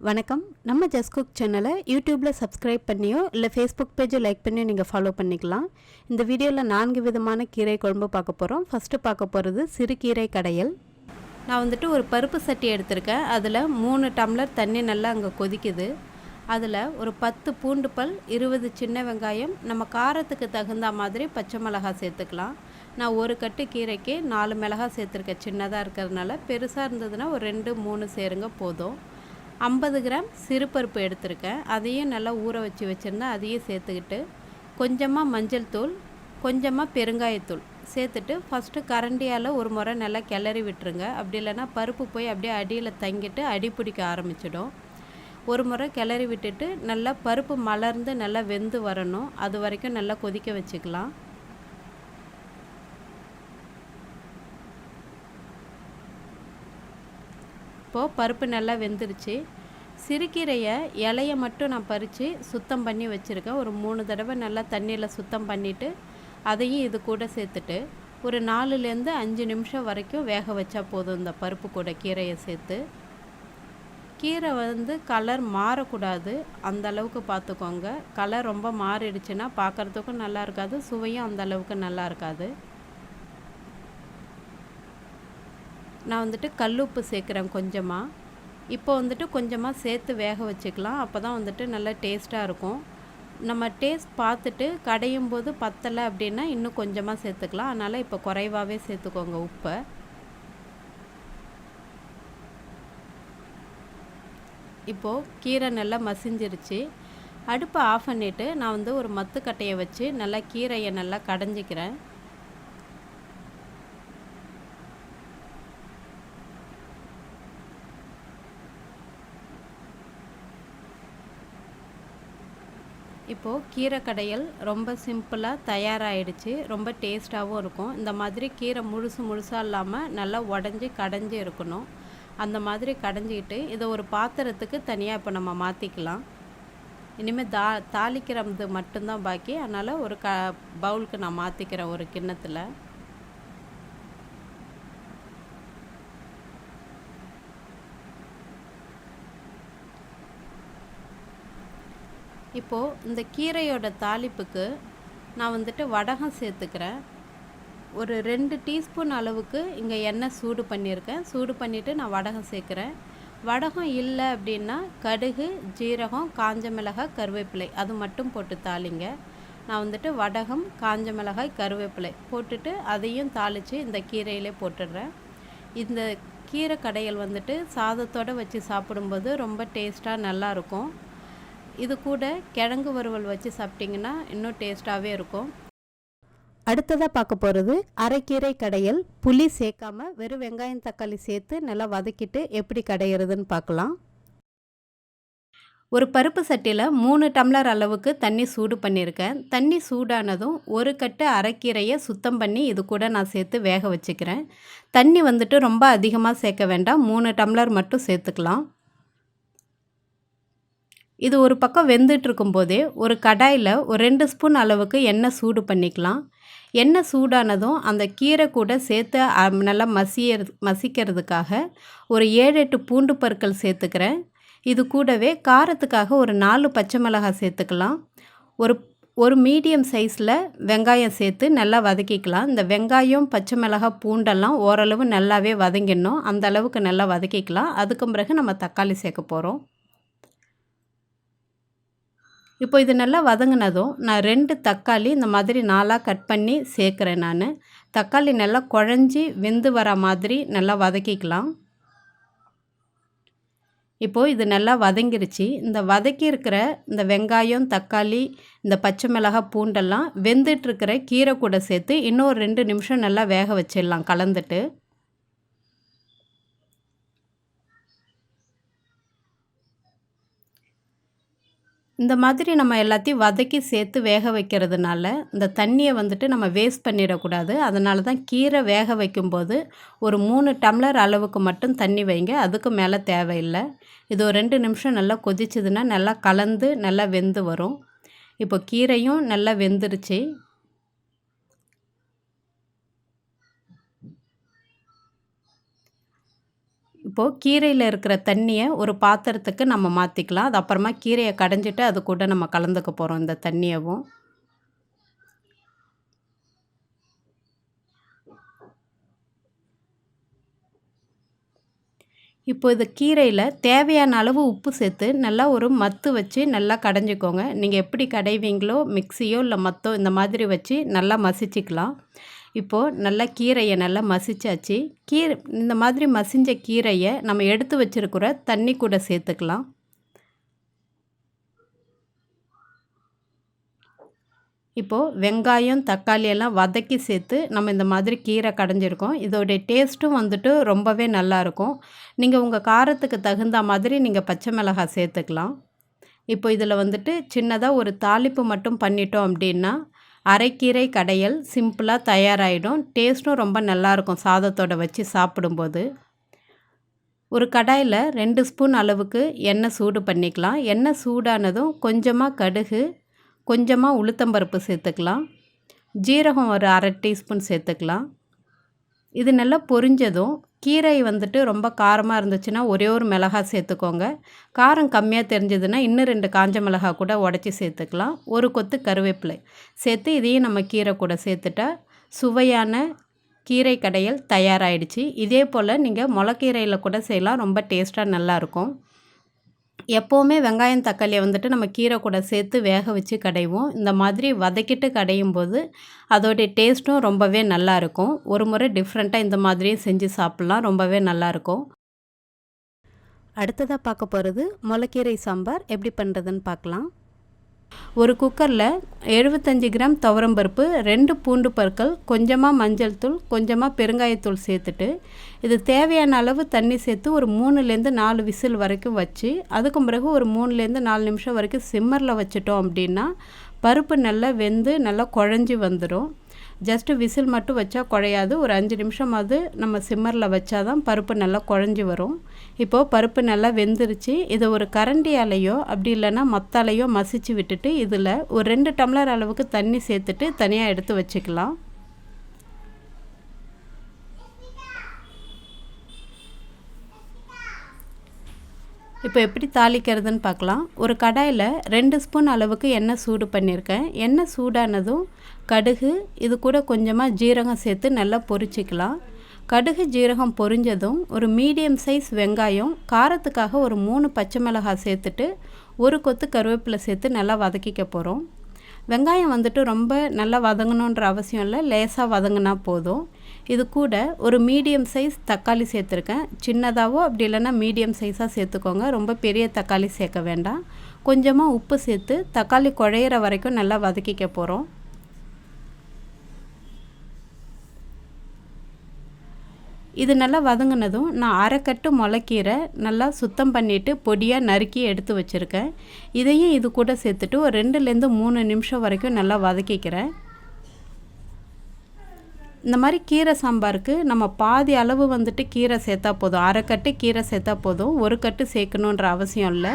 வணக்கம். நம்ம just cook சேனலை யூடியூப்பில் சப்ஸ்கிரைப் பண்ணியோ இல்லை ஃபேஸ்புக் பேஜை லைக் பண்ணியோ நீங்கள் ஃபாலோ பண்ணிக்கலாம். இந்த வீடியோவில் 4 விதமான கீரை குழம்பு பார்க்க போகிறோம். ஃபஸ்ட்டு பார்க்க போகிறது சிறுகீரை கடையல். நான் ஒரு பருப்பு சட்டி எடுத்திருக்கேன். அதில் 3 டம்ளர் தண்ணி நல்லா அங்கே கொதிக்குது. அதில் ஒரு 10 பூண்டு பல், 20 சின்ன வெங்காயம், நம்ம காரத்துக்கு தகுந்த மாதிரி பச்சை மிளகாய் சேர்த்துக்கலாம். நான் ஒரு கட்டு கீரைக்கு 4 மிளகாய் சேர்த்துருக்கேன். சின்னதாக இருக்கிறதுனால, பெருசாக இருந்ததுன்னா ஒரு 2-3 சேருங்க போதும். 50 கிராம் சிறு பருப்பு எடுத்திருக்கேன். அதையும் நல்லா ஊற வச்சுருந்தேன். அதையும் சேர்த்துக்கிட்டு கொஞ்சமாக மஞ்சள் தூள், கொஞ்சமாக பெருங்காயத்தூள் சேர்த்துட்டு ஃபஸ்ட்டு கரண்டியால் ஒரு முறை நல்லா கிளறி விட்டுருங்க. அப்படி இல்லைன்னா பருப்பு போய் அப்படியே அடியில் தங்கிட்டு அடி பிடிக்க ஆரம்பிச்சிடும். ஒரு முறை கிளறி விட்டுட்டு நல்லா பருப்பு மலர்ந்து நல்லா வெந்து வரணும். அது வரைக்கும் நல்லா கொதிக்க வச்சுக்கலாம். இப்போது பருப்பு நல்லா வெந்துருச்சு. சிறுகீரையை இலையை மட்டும் நான் பறித்து சுத்தம் பண்ணி வச்சுருக்கேன். ஒரு 3 தடவை நல்லா தண்ணியில் சுத்தம் பண்ணிவிட்டு அதையும் இது கூட சேர்த்துட்டு ஒரு 4லேருந்து 5 நிமிஷம் வரைக்கும் வேக வச்சா போதும். இந்த பருப்பு கூட கீரையை சேர்த்து. கீரை கலர் மாறக்கூடாது, அந்த அளவுக்கு பார்த்துக்கோங்க. கலர் ரொம்ப மாறிடுச்சுன்னா பார்க்குறதுக்கும் நல்லா இருக்காது, சுவையும் அந்த அளவுக்கு நல்லா இருக்காது. நான் கல்லுப்பு சேர்க்குறேன் கொஞ்சமாக. இப்போ கொஞ்சமாக சேர்த்து வேக வச்சுக்கலாம். அப்போ தான் நல்லா டேஸ்ட்டாக இருக்கும். நம்ம டேஸ்ட் பார்த்துட்டு கடையும் போது பத்தலை அப்படின்னா இன்னும் கொஞ்சமாக சேர்த்துக்கலாம். அதனால் இப்போ குறைவாகவே சேர்த்துக்கோங்க உப்பை. இப்போது கீரை நல்லா மசிஞ்சிருச்சு. அடுப்பை ஆஃப் பண்ணிவிட்டு நான் ஒரு மத்துக்கட்டையை வச்சு நல்லா கீரையை நல்லா கடைஞ்சிக்கிறேன். இப்போது கீரை கடையல் ரொம்ப சிம்பிளாக தயாராகிடுச்சு. ரொம்ப டேஸ்ட்டாகவும் இருக்கும். இந்த மாதிரி கீரை முழுசாக இல்லாமல் நல்லா உடஞ்சி கடைஞ்சி இருக்கணும். அந்த மாதிரி கடைஞ்சிக்கிட்டு இதை ஒரு பாத்திரத்துக்கு தனியாக இப்போ நம்ம மாற்றிக்கலாம். இனிமேல் தாளிக்கிறது மட்டும்தான் பாக்கி. அதனால் ஒரு பவுலுக்கு நான் மாற்றிக்கிறேன் ஒரு கிண்ணத்தில். இப்போது இந்த கீரையோட தாளிப்புக்கு நான் வடகம் சேர்த்துக்கிறேன். ஒரு 2 டீஸ்பூன் அளவுக்கு இங்கே எண்ணெய் சூடு பண்ணியிருக்கேன். சூடு பண்ணிவிட்டு நான் வடகம் சேர்க்குறேன். வடகம் இல்லை அப்படின்னா கடுகு, ஜீரகம், காஞ்ச மிளகாய், கருவேப்பிலை அது மட்டும் போட்டு தாளிங்க. நான் வடகம், காஞ்ச மிளகாய், கருவேப்பிலை போட்டுட்டு அதையும் தாளித்து இந்த கீரையிலே போட்டுடுறேன். இந்த கீரை கடையல் சாதத்தோடு வச்சு சாப்பிடும்போது ரொம்ப டேஸ்ட்டாக நல்லாயிருக்கும். இது கூட கிழங்கு வறுவல் வச்சு சாப்பிட்டிங்கன்னா இன்னும் டேஸ்ட்டாகவே இருக்கும். அடுத்ததாக பார்க்க போகிறது அரைக்கீரை கடையல். புளி சேர்க்காம வெறும் வெங்காயம் தக்காளி சேர்த்து நல்லா வதக்கிட்டு எப்படி கடையிறதுன்னு பார்க்கலாம். ஒரு பருப்பு சட்டியில் 3 டம்ளர் அளவுக்கு தண்ணி சூடு பண்ணியிருக்கேன். தண்ணி சூடானதும் ஒரு கட்டு அரைக்கீரையை சுத்தம் பண்ணி இது கூட நான் சேர்த்து வேக வச்சுக்கிறேன். தண்ணி ரொம்ப அதிகமாக சேர்க்க வேண்டாம், 3 டம்ளர் மட்டும் சேர்த்துக்கலாம். இது ஒரு பக்கம் வெந்துட்டுருக்கும் போதே ஒரு கடாயில் ஒரு 2 ஸ்பூன் அளவுக்கு எண்ணெய் சூடு பண்ணிக்கலாம். எண்ணெய் சூடானதும் அந்த கீரை கூட சேர்த்து நல்லா மசிக்கிறதுக்காக ஒரு 7-8 பூண்டு பற்கள் சேர்த்துக்கிறேன். இது கூடவே காரத்துக்காக ஒரு 4 பச்சை மிளகாய் சேர்த்துக்கலாம். ஒரு மீடியம் சைஸில் வெங்காயம் சேர்த்து நல்லா வதக்கிக்கலாம். இந்த வெங்காயம், பச்சை மிளகாய், பூண்டெல்லாம் ஓரளவு நல்லாவே வதங்கிடணும். அந்த அளவுக்கு நல்லா வதக்கிக்கலாம். அதுக்கு பிறகு நம்ம தக்காளி சேர்க்க போகிறோம். இப்போ இது நல்லா வதங்கினதும் நான் 2 தக்காளி இந்த மாதிரி 4ஆக கட் பண்ணி சேர்க்குறேன். நான் தக்காளி நல்லா குழஞ்சி வெந்து வர மாதிரி நல்லா வதக்கிக்கலாம். இப்போது இது நல்லா வதங்கிருச்சு. இந்த வதக்கி இருக்கிற இந்த வெங்காயம், தக்காளி, இந்த பச்சை மிளகாய், பூண்டெல்லாம் வெந்துட்டுருக்கிற கீரை கூட சேர்த்து இன்னும் ஒரு 2 நிமிஷம் நல்லா வேக வச்சிடலாம் கலந்துட்டு. இந்த மாதிரி நம்ம எல்லாத்தையும் வதக்கி சேர்த்து வேக வைக்கிறதுனால இந்த தண்ணியை நம்ம வேஸ்ட் பண்ணிடக்கூடாது. அதனால தான் கீரை வேக வைக்கும்போது ஒரு 3 டம்ளர் அளவுக்கு மட்டும் தண்ணி வைங்க, அதுக்கு மேலே தேவையில்லை. இது ஒரு 2 நிமிஷம் நல்லா கொதிச்சதுன்னா நல்லா கலந்து நல்லா வெந்து வரும். இப்போ கீரையும் நல்லா வெந்துருச்சு. இப்போது கீரையில் இருக்கிற தண்ணியை ஒரு பாத்திரத்துக்கு நம்ம மாற்றிக்கலாம். அது அப்புறமா கீரையை கடைஞ்சிட்டு அது கூட நம்ம கலந்துக்க போகிறோம் இந்த தண்ணியவும். இப்போ இது கீரையில் தேவையான அளவு உப்பு சேர்த்து நல்லா ஒரு மத்து வச்சு நல்லா கடைஞ்சிக்கோங்க. நீங்கள் எப்படி கடைவீங்களோ மிக்ஸியோ இல்லை மத்தோ இந்த மாதிரி வச்சு நல்லா மசிச்சுக்கலாம். இப்போது நல்லா கீரையை நல்லா மசிச்சாச்சு. இந்த மாதிரி மசிஞ்ச கீரையை நம்ம எடுத்து வச்சுருக்கிற தண்ணி கூட சேர்த்துக்கலாம். இப்போது வெங்காயம் தக்காளி எல்லாம் வதக்கி சேர்த்து நம்ம இந்த மாதிரி கீரை கடைஞ்சிருக்கோம். இதோடைய டேஸ்ட்டும் வந்துட்டு ரொம்பவே நல்லாயிருக்கும். நீங்கள் உங்கள் காரத்துக்கு தகுந்த மாதிரி நீங்கள் பச்சை மிளகாய் சேர்த்துக்கலாம். இப்போ இதில் வந்துட்டு சின்னதாக ஒரு தாளிப்பு மட்டும் பண்ணிட்டோம் அப்படின்னா அரைக்கீரை கடையல் சிம்பிளாக தயாராகிடும். டேஸ்ட்டும் ரொம்ப நல்லாயிருக்கும் சாதத்தோடு வச்சு சாப்பிடும்போது. ஒரு கடாயில் 2 ஸ்பூன் அளவுக்கு எண்ணெய் சூடு பண்ணிக்கலாம். எண்ணெய் சூடானதும் கொஞ்சமாக கடுகு, கொஞ்சமாக உளுத்தம்பருப்பு சேர்த்துக்கலாம். ஜீரகம் ஒரு 1/2 டீஸ்பூன் சேர்த்துக்கலாம். இது நல்லா பொரிஞ்சதும் கீரை வந்துட்டு ரொம்ப காரமாக இருந்துச்சுன்னா ஒரே ஒரு மிளகாய் சேர்த்துக்கோங்க. காரம் கம்மியாக தெரிஞ்சதுன்னா இன்னும் 2 காஞ்ச மிளகாய் கூட உடச்சி சேர்த்துக்கலாம். ஒரு கொத்து கருவேப்பிலை சேர்த்து இதையும் நம்ம கீரை கூட சேர்த்துட்டா சுவையான கீரை கடையல் தயாராகிடுச்சு. இதே போல் நீங்கள் முளைக்கீரையில் கூட செய்யலாம். ரொம்ப டேஸ்ட்டாக நல்லாயிருக்கும். எப்போவுமே வெங்காயம் தக்காளியை வந்துட்டு நம்ம கீரை கூட சேர்த்து வேக வச்சு கடைவோம். இந்த மாதிரி வதக்கிட்டு கடையும் போது அதோடைய டேஸ்ட்டும் ரொம்பவே நல்லாயிருக்கும். ஒரு முறை டிஃப்ரெண்ட்டாக இந்த மாதிரியும் செஞ்சு சாப்பிட்லாம். ரொம்பவே நல்லாயிருக்கும். அடுத்ததாக பார்க்க போகிறது முளைக்கீரை சாம்பார் எப்படி பண்ணுறதுன்னு பார்க்கலாம். ஒரு குக்கரில் 75 கிராம் துவரம்பருப்பு, 2 பூண்டு பற்கள், கொஞ்சமாக மஞ்சள் தூள், கொஞ்சமாக பெருங்காயத்தூள் சேர்த்துட்டு இது தேவையான அளவு தண்ணி சேர்த்து ஒரு 3லேருந்து 4 விசில் வரைக்கும் வச்சு அதுக்கு பிறகு ஒரு 3லேருந்து 4 நிமிஷம் வரைக்கும் சிம்மரில் வச்சுட்டோம் அப்படின்னா பருப்பு நல்லா வெந்து நல்லா குழஞ்சி வந்துடும். ஜஸ்ட்டு விசில் மட்டும் வச்சா குழையாது. ஒரு 5 நிமிஷமாவது நம்ம சிம்மரில் வச்சா தான் பருப்பு நல்லா குழஞ்சி வரும். இப்போது பருப்பு நல்லா வெந்துருச்சு. இதை ஒரு கரண்டியாலேயோ அப்படி இல்லைன்னா மத்தாலையோ மசிச்சு விட்டுட்டு இதில் ஒரு 2 டம்ளர் அளவுக்கு தண்ணி சேர்த்துட்டு தனியாக எடுத்து வச்சுக்கலாம். இப்போ எப்படி தாளிக்கிறதுன்னு பார்க்கலாம். ஒரு கடாயில் 2 ஸ்பூன் அளவுக்கு எண்ணெய் சூடு பண்ணியிருக்கேன். எண்ணெய் சூடானதும் கடுகு, இது கூட கொஞ்சமாக ஜீரகம் சேர்த்து நல்லா பொரிச்சிக்கலாம். கடுகு ஜீரகம் பொரிஞ்சதும் ஒரு மீடியம் சைஸ் வெங்காயம், காரத்துக்காக ஒரு 3 பச்சை மிளகாய் சேர்த்துட்டு ஒரு கொத்து கருவேப்பிலை சேர்த்து நல்லா வதக்கிக்க போகிறோம். வெங்காயம் வந்துட்டு ரொம்ப நல்லா வதங்கணுன்ற அவசியம் இல்லை, லேசாக வதங்கினா போதும். இது கூட ஒரு மீடியம் சைஸ் தக்காளி சேர்த்துருக்கேன். சின்னதாகவோ அப்படி இல்லைன்னா மீடியம் சைஸாக சேர்த்துக்கோங்க. ரொம்ப பெரிய தக்காளி சேர்க்க வேண்டாம். கொஞ்சமாக உப்பு சேர்த்து தக்காளி குழையிற வரைக்கும் நல்லா வதக்கிக்க போகிறோம். இது நல்லா வதங்கினதும் நான் 1/2 கட்டு முளைக்கீரை நல்லா சுத்தம் பண்ணிவிட்டு பொடியாக நறுக்கி எடுத்து வச்சுருக்கேன். இதையும் இது கூட சேர்த்துட்டு ஒரு 2லேருந்து 3 நிமிஷம் வரைக்கும் நல்லா வதக்கிக்கிறேன். இந்த மாதிரி கீரை சாம்பாருக்கு நம்ம பாதி அளவு வந்துட்டு கீரை சேர்த்தா போதும். 1/2 கட்டு கீரை சேர்த்தா போதும். 1 கட்டு சேர்க்கணுன்ற அவசியம் இல்லை.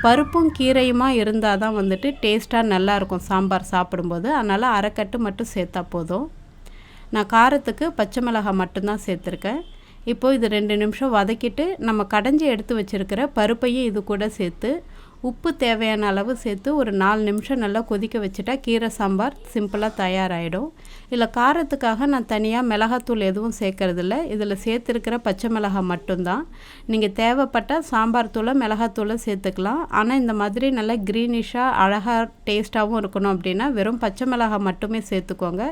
பருப்பும் கீரையுமா இருந்தால் தான் வந்துட்டு டேஸ்ட்டாக நல்லாயிருக்கும் சாம்பார் சாப்பிடும்போது. அதனால் 1/2 கட்டு மட்டும் சேர்த்தா போதும். நான் காரத்துக்கு பச்சை மிளகாய் மட்டும்தான் சேர்த்துருக்கேன். இப்போது இது 2 நிமிஷம் வதக்கிட்டு நம்ம கடைஞ்சி எடுத்து வச்சுருக்கிற பருப்பையும் இது கூட சேர்த்து உப்பு தேவையான அளவு சேர்த்து ஒரு 4 நிமிஷம் நல்லா கொதிக்க வச்சுட்டா கீரை சாம்பார் சிம்பிளாக தயாராகிடும். இதில் காரத்துக்காக நான் தனியாக மிளகாத்தூள் எதுவும் சேர்க்கறதில்ல. இதில் சேர்த்துருக்கிற பச்சை மிளகாய் மட்டும்தான். நீங்கள் தேவைப்பட்டால் சாம்பார் தூளை மிளகாத்தூளை சேர்த்துக்கலாம். ஆனால் இந்த மாதிரி நல்லா க்ரீனிஷாக அழகாக டேஸ்ட்டாகவும் இருக்கணும் அப்படின்னா வெறும் பச்சை மிளகாய் மட்டுமே சேர்த்துக்கோங்க.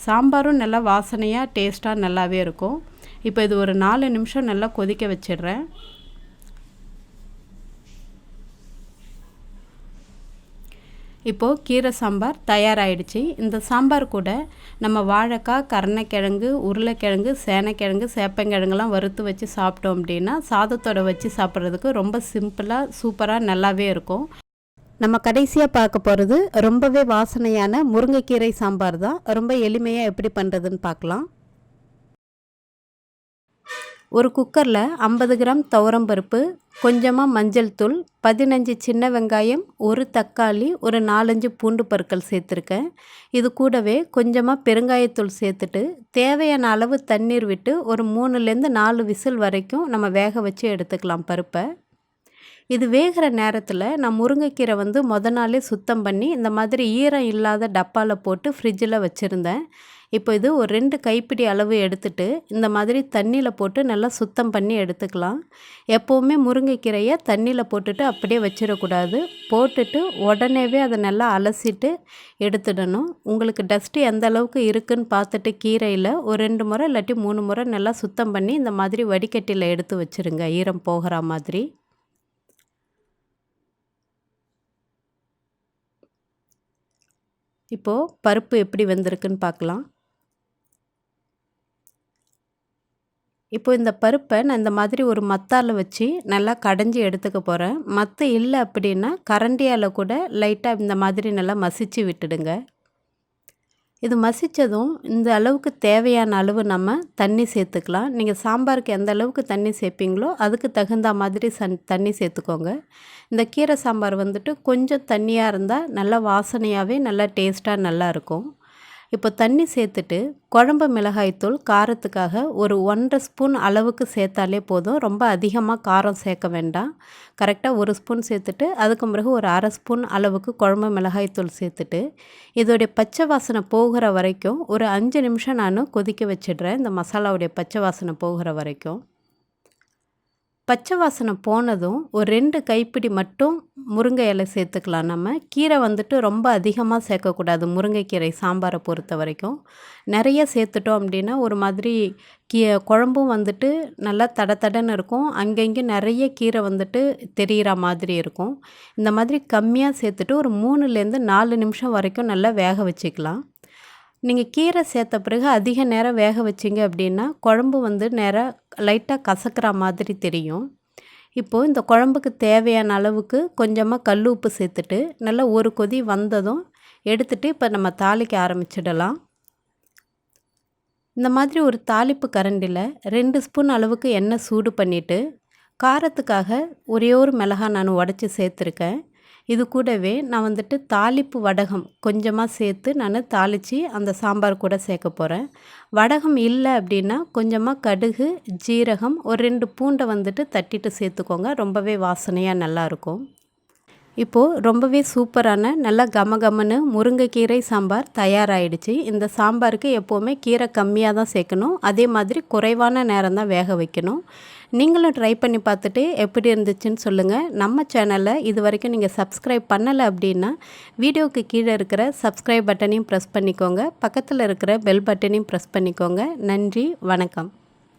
சாம்பாரும் நல்லா வாசனையாக டேஸ்ட்டாக நல்லாவே இருக்கும். இப்போ இது ஒரு 4 நிமிஷம் நல்லா கொதிக்க வச்சிடுறேன். இப்போது கீரை சாம்பார் தயாராகிடுச்சு. இந்த சாம்பார் கூட நம்ம வாழைக்காய், கருணைக்கிழங்கு, உருளைக்கிழங்கு, சேனைக்கிழங்கு, சேப்பங்கிழங்குலாம் வறுத்து வச்சு சாப்பிட்டோம் அப்படின்னா சாதத்தோடு வச்சு சாப்பிட்றதுக்கு ரொம்ப சிம்பிளாக சூப்பராக நல்லாவே இருக்கும். நம்ம கடைசியாக பார்க்க போகிறது ரொம்பவே வாசனையான முருங்கைக்கீரை சாம்பார் தான். ரொம்ப எளிமையாக எப்படி பண்ணுறதுன்னு பார்க்கலாம். ஒரு குக்கரில் 50 கிராம் துவரம்பருப்பு, கொஞ்சமாக மஞ்சள் தூள், 15 சின்ன வெங்காயம், ஒரு தக்காளி, ஒரு 4-5 பூண்டு பற்கள் சேர்த்துருக்கேன். இது கூடவே கொஞ்சமாக பெருங்காயத்தூள் சேர்த்துட்டு தேவையான அளவு தண்ணீர் விட்டு ஒரு 3லேருந்து 4 விசில் வரைக்கும் நம்ம வேக வச்சு எடுத்துக்கலாம் பருப்பை. இது வேகிற நேரத்தில் நான் முருங்கைக்கீரை மொதல் நாளே சுத்தம் பண்ணி இந்த மாதிரி ஈரம் இல்லாத டப்பாவில் போட்டு ஃப்ரிட்ஜில் வச்சுருந்தேன். இப்போ இது ஒரு 2 கைப்பிடி அளவு எடுத்துட்டு இந்த மாதிரி தண்ணியில் போட்டு நல்லா சுத்தம் பண்ணி எடுத்துக்கலாம். எப்போவுமே முருங்கைக்கீரையை தண்ணியில் போட்டுட்டு அப்படியே வச்சிடக்கூடாது. போட்டுட்டு உடனேவே அதை நல்லா அலசிட்டு எடுத்துடணும். உங்களுக்கு டஸ்ட்டு எந்த அளவுக்கு இருக்குதுன்னு பார்த்துட்டு கீரையில் ஒரு 2 முறை இல்லாட்டி 3 முறை நல்லா சுத்தம் பண்ணி இந்த மாதிரி வடிகட்டியில் எடுத்து வச்சுருங்க, ஈரம் போகிற மாதிரி. இப்போது பருப்பு எப்படி வெந்திருக்குன்னு பார்க்கலாம். இப்போ இந்த பருப்பை நான் இந்த மாதிரி ஒரு மத்தால வச்சு நல்லா கடைஞ்சி எடுத்துக்க போகிறேன். மத்து இல்லை அப்படின்னா கரண்டியால் கூட லைட்டாக இந்த மாதிரி நல்லா மசிச்சு விட்டுடுங்க. இது மசித்ததும் இந்த அளவுக்கு தேவையான அளவு நம்ம தண்ணி சேர்த்துக்கலாம். நீங்கள் சாம்பாருக்கு எந்த அளவுக்கு தண்ணி சேர்ப்பீங்களோ அதுக்கு தகுந்த மாதிரி தண்ணி சேர்த்துக்கோங்க. இந்த கீரை சாம்பார் கொஞ்சம் தண்ணியாக இருந்தால் நல்லா வாசனையாகவே நல்லா டேஸ்ட்டாக நல்லாயிருக்கும். இப்போ தண்ணி சேர்த்துட்டு குழம்பு மிளகாய்த்தூள் காரத்துக்காக ஒரு 1½ ஸ்பூன் அளவுக்கு சேர்த்தாலே போதும். ரொம்ப அதிகமாக காரம் சேர்க்க வேண்டாம். கரெக்டாக 1 ஸ்பூன் சேர்த்துட்டு அதுக்கு பிறகு ஒரு 1/2 ஸ்பூன் அளவுக்கு குழம்பு மிளகாய்த்தூள் சேர்த்துட்டு இதோடைய பச்சை வாசனை போகிற வரைக்கும் ஒரு 5 நிமிஷம் நான் கொதிக்க வச்சிடுறேன். இந்த மசாலாவுடைய பச்சை வாசனை போகிற வரைக்கும். பச்சை வாசனை போனதும் ஒரு 2 கைப்பிடி மட்டும் முருங்கை இலை சேர்த்துக்கலாம். நம்ம கீரை ரொம்ப அதிகமாக சேர்க்கக்கூடாது. முருங்கைக்கீரை சாம்பாரை பொறுத்த வரைக்கும் நிறைய சேர்த்துட்டோம் அப்படின்னா ஒரு மாதிரி குழம்பும் நல்லா தடன்னு இருக்கும். அங்கங்கே நிறைய கீரை தெரிகிற மாதிரி இருக்கும். இந்த மாதிரி கம்மியாக சேர்த்துட்டு ஒரு 3லேருந்து 4 நிமிஷம் வரைக்கும் நல்லா வேக வச்சுக்கலாம். நீங்கள் கீரை சேர்த்த பிறகு அதிக நேரம் வேக வச்சிங்க அப்படின்னா குழம்பு நேராக லைட்டாக கசக்கிற மாதிரி தெரியும். இப்போது இந்த குழம்புக்கு தேவையான அளவுக்கு கொஞ்சமாக கல் உப்பு சேர்த்துட்டு நல்லா ஒரு கொதி வந்ததும் எடுத்துட்டு இப்போ நம்ம தாளிக்க ஆரம்பிச்சிடலாம். இந்த மாதிரி ஒரு தாளிப்பு கரண்டியில் 2 ஸ்பூன் அளவுக்கு எண்ணெய் சூடு பண்ணிவிட்டு காரத்துக்காக ஒரே ஒரு மிளகாய் நான் உடச்சி சேர்த்துருக்கேன். இது கூடவே நான் தாளிப்பு வடகம் கொஞ்சமாக சேர்த்து நான் தாளித்து அந்த சாம்பார் கூட சேர்க்க போகிறேன். வடகம் இல்லை அப்படின்னா கொஞ்சமாக கடுகு, ஜீரகம், ஒரு 2 பூண்டை தட்டிட்டு சேர்த்துக்கோங்க. ரொம்பவே வாசனையாக நல்லாயிருக்கும். இப்போது ரொம்பவே சூப்பரான நல்லா கமகமன்னு முருங்கைக்கீரை சாம்பார் தயாராகிடுச்சு. இந்த சாம்பாருக்கு எப்போவுமே கீரை கம்மியாக தான் சேர்க்கணும். அதே மாதிரி குறைவான நேரம் தான் வேக வைக்கணும். நீங்களும் ட்ரை பண்ணி பார்த்துட்டு எப்படி இருந்துச்சுன்னு சொல்லுங்கள். நம்ம சேனலை இது வரைக்கும் நீங்கள் சப்ஸ்கிரைப் பண்ணலை அப்படின்னா வீடியோவுக்கு கீழே இருக்கிற சப்ஸ்கிரைப் பட்டனையும் ப்ரெஸ் பண்ணிக்கோங்க. பக்கத்தில் இருக்கிற பெல் பட்டனையும் ப்ரெஸ் பண்ணிக்கோங்க. நன்றி, வணக்கம்.